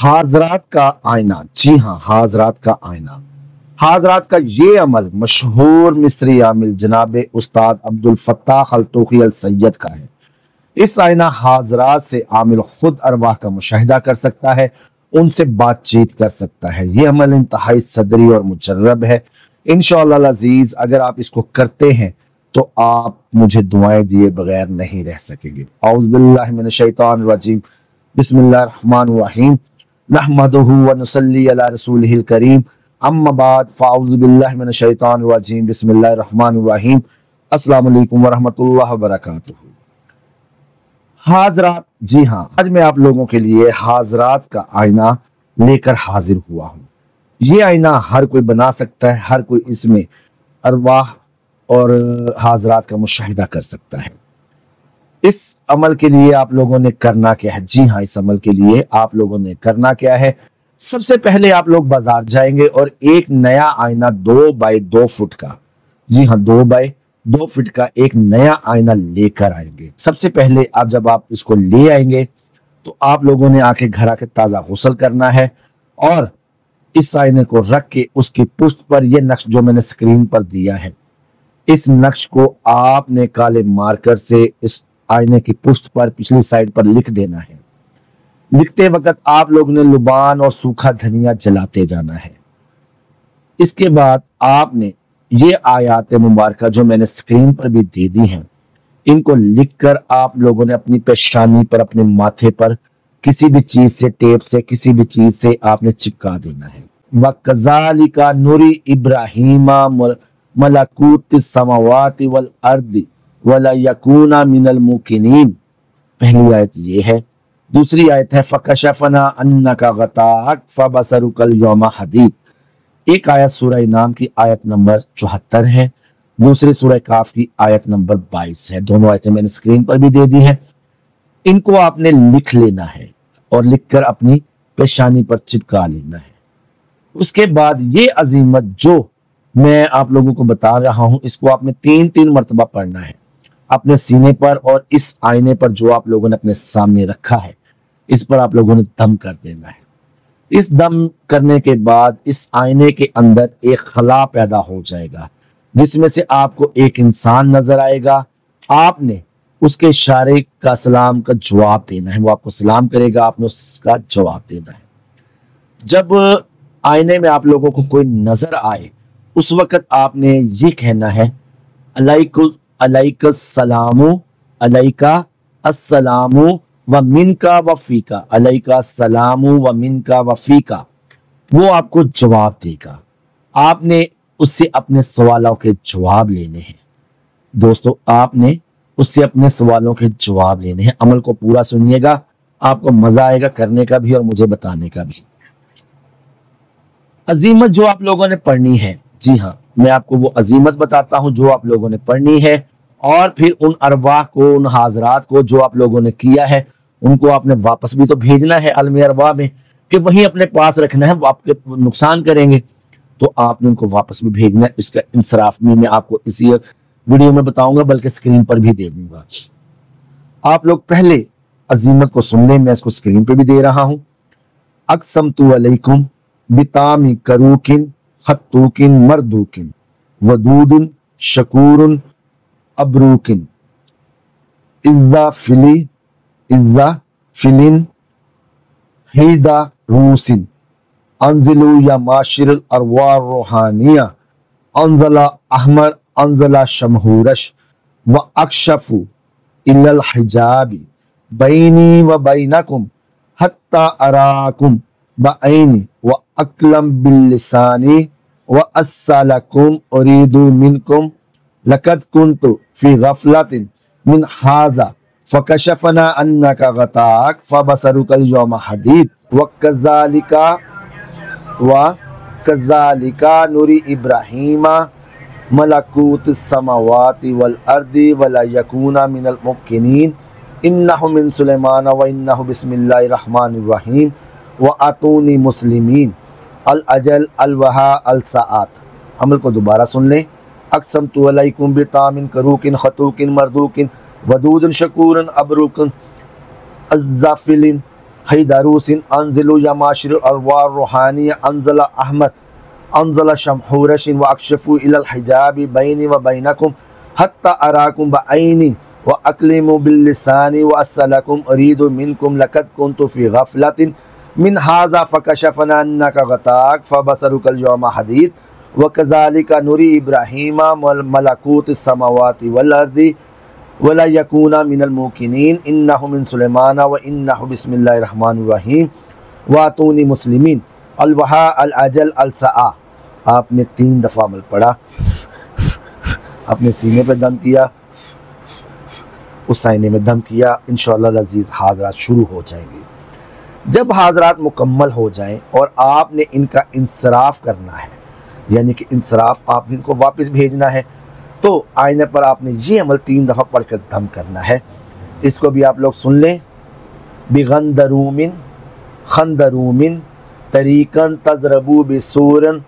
हाजरात का आईना। जी हाँ, हाजरात का आईना। हाजरात का ये अमल मशहूर मिस्री आमिल जनाब उस्ताद अब्दुल फत्ताह अल तूखी अल सैयद का है। इस आईना हाजरात से आमिल खुद अरवाह का मुशाहिदा कर सकता है, उनसे बातचीत कर सकता है। ये अमल इंतहाई सदरी और मुजर्रब है। इंशाअल्लाह अजीज अगर आप इसको करते हैं तो आप मुझे दुआएं दिए बगैर नहीं रह सकेंगे। औज़ु बिल्लाहि मिनश शैतानिर रजीम, बिस्मिल्लाहिर रहमानिर रहीम, नहमदुहु व नुसल्ली अला रसूलिहिल करीम, अम्मा बाद, फ़अऊज़ु बिल्लाहि मिनश शैतानिर रजीम, बिस्मिल्लाहिर रहमानिर रहीम, अस्सलामु अलैकुम व रहमतुल्लाहि व बरकातुहू। हाजरात, जी हाँ, आज मैं आप लोगों के लिए हाजरात का आईना लेकर हाजिर हुआ हूँ। ये आईना हर कोई बना सकता है, हर कोई इसमें अरवाह और हाजरात का मुशाहिदा कर सकता है। इस अमल के लिए आप लोगों ने करना क्या है? जी हाँ, इस अमल के लिए आप लोगों ने करना क्या है? सबसे पहले आप लोग बाजार जाएंगे और एक नया आईना 2 बाई 2 फुट का, जी हाँ 2 बाई 2 फुट का एक नया आईना लेकर आएंगे। सबसे पहले जब आप इसको ले आएंगे तो आप लोगों ने आके घर आके ताज़ा गुस्ल करना है और इस आईने को रख के उसकी पुष्ट पर यह नक्श जो मैंने स्क्रीन पर दिया है, इस नक्श को आपने काले मार्कर से इस आईने की पुष्ट पर पिछली साइड पर लिख देना है। लिखते वक्त आप लोग ने लुबान और सूखा धनिया जलाते जाना है। इसके बाद आपने ये आयात मुबारका जो मैंने स्क्रीन पर भी दे दी हैं, इनको लिखकर आप लोगों ने अपनी पेशानी पर, अपने माथे पर किसी भी चीज से, टेप से, किसी भी चीज से आपने चिपका देना है। वकज़ालिका नुरी इब्राहीमा मलकूतिस समावाति वल अर्दी वला यकूना मिनल मुकिनीन। पहली आयत ये है। दूसरी आयत है फकशफना अन्नका गताक फबसरुकल यौमा हदीद। एक आयत सूरह इनाम की आयत नंबर 74 है, दूसरी सूरह काफ की आयत नंबर 22 है। दोनों आयतें मैंने स्क्रीन पर भी दे दी हैं। इनको आपने लिख लेना है और लिखकर अपनी पेशानी पर चिपका लेना है। उसके बाद ये अजीमत जो मैं आप लोगों को बता रहा हूं, इसको आपने 3-3 मरतबा पढ़ना है अपने सीने पर, और इस आईने पर जो आप लोगों ने अपने सामने रखा है इस पर आप लोगों ने दम कर देना है। इस दम करने के बाद इस आईने के अंदर एक खला पैदा हो जाएगा जिसमें से आपको एक इंसान नजर आएगा। आपने उसके इशारे का सलाम का जवाब देना है। वो आपको सलाम करेगा, आपने उसका जवाब देना है। जब आईने में आप लोगों को कोई नजर आए उस वक्त आपने ये कहना है अलैका सलामु, अलैका अस्सलामु व मिनका व फीका, अलैका सलामु व मिनका व फीका। वो आपको जवाब देगा। आपने उससे अपने सवालों के जवाब लेने हैं। दोस्तों, आपने उससे अपने सवालों के जवाब लेने हैं। अमल को पूरा सुनिएगा, आपको मजा आएगा करने का भी और मुझे बताने का भी। अजीमत जो आप लोगों ने पढ़नी है, जी हाँ, मैं आपको वो अजीमत बताता हूं जो आप लोगों ने पढ़नी है, और फिर उन अरवाह को, उन हाजरात को जो आप लोगों ने किया है उनको आपने वापस भी तो भेजना है आलम अरवाह में, कि वहीं अपने पास रखना है, वो आपके नुकसान करेंगे तो आपने उनको वापस भी भेजना है। इसका इंसराफ भी मैं आपको इसी वीडियो में बताऊंगा, बल्कि स्क्रीन पर भी दे दूंगा। आप लोग पहले अजीमत को सुन लें, मैं इसको स्क्रीन पे भी दे रहा हूं। अक़समतु अलैकुम बितामी करूकिन खत्तूकिन मरदूकिन वदूदुन शकूरुन अबरूकिन इज़्ज़ा फिलिन हिदा रूसिन अंजिलु या माशिरुल अरवाह रूहानिया अंजला अहमर अंजला शमहूरश व अक्षफु इल्लल हिजाबी बैनी व बैनकुम हत्ता अराकुम बऐनी व अकलम बिल्लिसानी व अस्सलकुम उरीदु मिनकुम लक़द कुन्तु फी गफलतिन मिन हाज़ा फकशफना अन्नका गताक फबसरुकल यौमा हदीद व कज़ालिका नुरी इब्राहीमा मलकूतिस समावाति वल अर्दी वला यकूना मिनल मुक्किनीन इन्नहु मिन सुलैमान व इन्नहु बिस्मिल्लाहिर रहमानिर रहीम व आतूनी मुस्लिमीन अल अजल अल वहा अल साआत। अमल को दोबारा सुन लें। अक़समतु अलैकुम बितामिन करूकिन खतूकिन मरदूकिन वदूदन शकूरन अबरूकिन अज़्ज़ाफिलिन हैदरूसिन अनजिलु या माशिरुल अरवाह रूहानी अनजला अहमद अनजला शमहूरशिन व अक्षफू इलल हिजाबी बैनी व बैनकुम हत्ता अराकुम बअैनी व अकलिमु बिल्लिसानी व अस्सलकुम अरीदु मिनकुम लक़द कुन्तु फी गफलतिन मिन हाज़ा फकशफना अन्नका गताक फबसरुकल यौमा हदीद व कज़ालिका नुरी इब्राहीमा मलकूतिस समावाति वल अर्दी वला यकूना मिनल मुकिनीन इन्नहु मिन सुलेमान व इन्नहु बिस्मिल्लाहिर रहमानिर रहीम वातूनी मुस्लिमीन अलवहा अल अजल अल सआ। आपने 3 दफ़ा अमल पढ़ा, अपने सीने पे दम किया, उस साइने में दम किया। इंशाअल्लाह अज़ीज़ हाज़रात शुरू हो जाएंगी। जब हाज़रात मुकम्मल हो जाएं और आपने इनका इंसराफ करना है, यानी कि इंसराफ आपने इनको वापस भेजना है, तो आईने पर आपने ये अमल 3 दफ़ा पढ़कर दम करना है। इसको भी आप लोग सुन लें। बिगंदरूमिन खंदरूमिन तरीकन तजरबू बिसूरन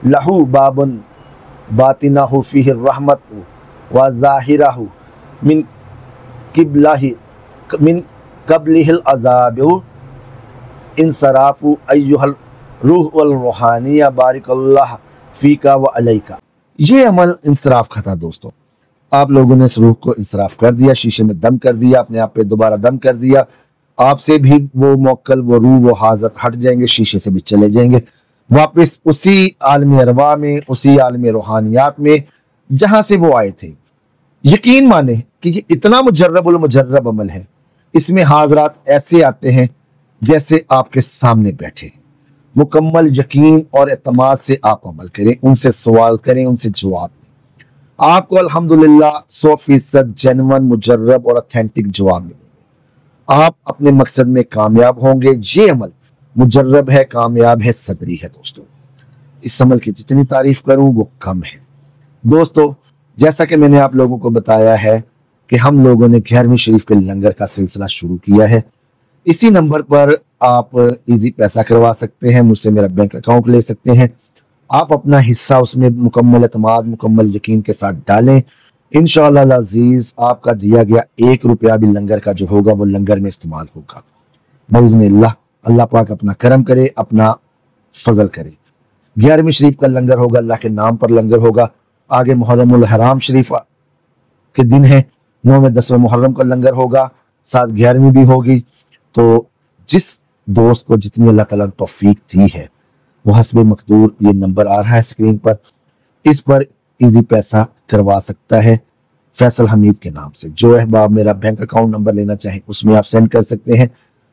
लहू बाबन बातिनाहु फीहि रहमत व ज़ाहिरहु मिन कबलिहिल अज़ाबु इंसराफु अय्युहल रूह वल रूहानिया बारिकल्लाह फीका व अलैका। ये अमल इंसराफ का था दोस्तों। आप लोगों ने इस रूह को इंसराफ कर दिया, शीशे में दम कर दिया, अपने आप पे दोबारा दम कर दिया। आपसे भी वो मोक्कल, वो रूह, वो हाजत हट जाएंगे, शीशे से भी चले जाएंगे वापस उसी आलम अरवा में, उसी आलम रूहानियात में जहां से वो आए थे। यकीन माने कि ये इतना मुजर्रब अमल है। इसमें हाजरात ऐसे आते हैं जैसे आपके सामने बैठे हैं। मुकम्मल यकीन और एतमाद से आप अमल करें, उनसे सवाल करें, उनसे जवाब दें। आपको अल्हम्दुलिल्लाह 100% जेन्युइन, मुजर्रब और ऑथेंटिक जवाब मिलेंगे। आप अपने मकसद में कामयाब होंगे। ये अमल मुजर्रब है, कामयाब है, सदरी है दोस्तों। इस अमल की जितनी तारीफ करूं वो कम है दोस्तों। जैसा कि मैंने आप लोगों को बताया है कि हम लोगों ने 11वीं शरीफ के लंगर का सिलसिला शुरू किया है। इसी नंबर पर आप इजी पैसा करवा सकते हैं, मुझसे मेरा बैंक अकाउंट ले सकते हैं। आप अपना हिस्सा उसमें मुकम्मल एतमाद, मुकम्मल यकीन के साथ डालें। इंशाअल्लाह अज़ीज़ आपका दिया गया 1 रुपया भी लंगर का जो होगा वो लंगर में इस्तेमाल होगा बिइज़्निल्लाह। अल्लाह पाक अपना करम करे, अपना फजल करे। 11वीं शरीफ का लंगर होगा, अल्लाह के नाम पर लंगर होगा। आगे मुहर्रमुल हराम शरीफ के दिन है, 9वें 10वें मुहर्रम का लंगर होगा, साथ 11वीं भी होगी। तो जिस दोस्त को जितनी अल्लाह ताला ने तौफीक दी है वो हस्बे मकदूर, ये नंबर आ रहा है स्क्रीन पर, इस पर इजी पैसा करवा सकता है फैसल हमीद के नाम से। जो अहबाब मेरा बैंक अकाउंट नंबर लेना चाहें उसमें आप सेंड कर सकते हैं।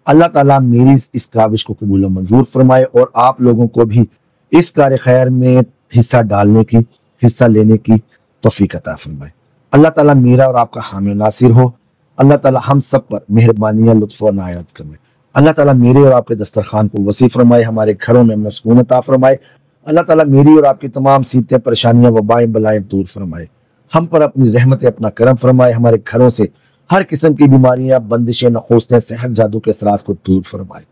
अल्लाह ताला मेरी इस काविश को कबूल मंजूर फरमाए और आप लोगों को भी इस कार्य खैर में हिस्सा डालने की, हिस्सा लेने की तौफीक अता फरमाए। अल्लाह ताला मेरा और आपका हामी नासिर हो। अल्लाह ताला हम सब पर मेहरबानियां, लुत्फ और नायात करवाए। अल्लाह ताला मेरे और आपके दस्तरखान को वसी फरमाए, हमारे घरों में अमन सुकून अता फरमाए। अल्लाह ताला मेरी और आपकी तमाम सीतें, परेशानियां, वबाएं, बलाएं दूर फरमाए। हम पर अपनी रहमत, अपना करम फरमाए। हमारे घरों से हर किस्म की बीमारियां, बंदिशें, नखोस्तें, सहर, जादू के असरात को दूर फरमाए।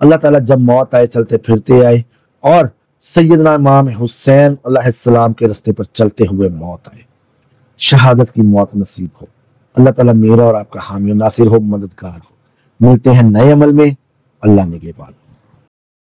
अल्लाह ताला जब मौत आए चलते फिरते आए और सैयदना इमाम हुसैन अलैहिस्सलाम के रास्ते पर चलते हुए मौत आए, शहादत की मौत नसीब हो। अल्लाह ताला मेरा और आपका हामी नासिर हो, मददगार हो। मिलते हैं नए अमल में। अल्लाह निगहबान।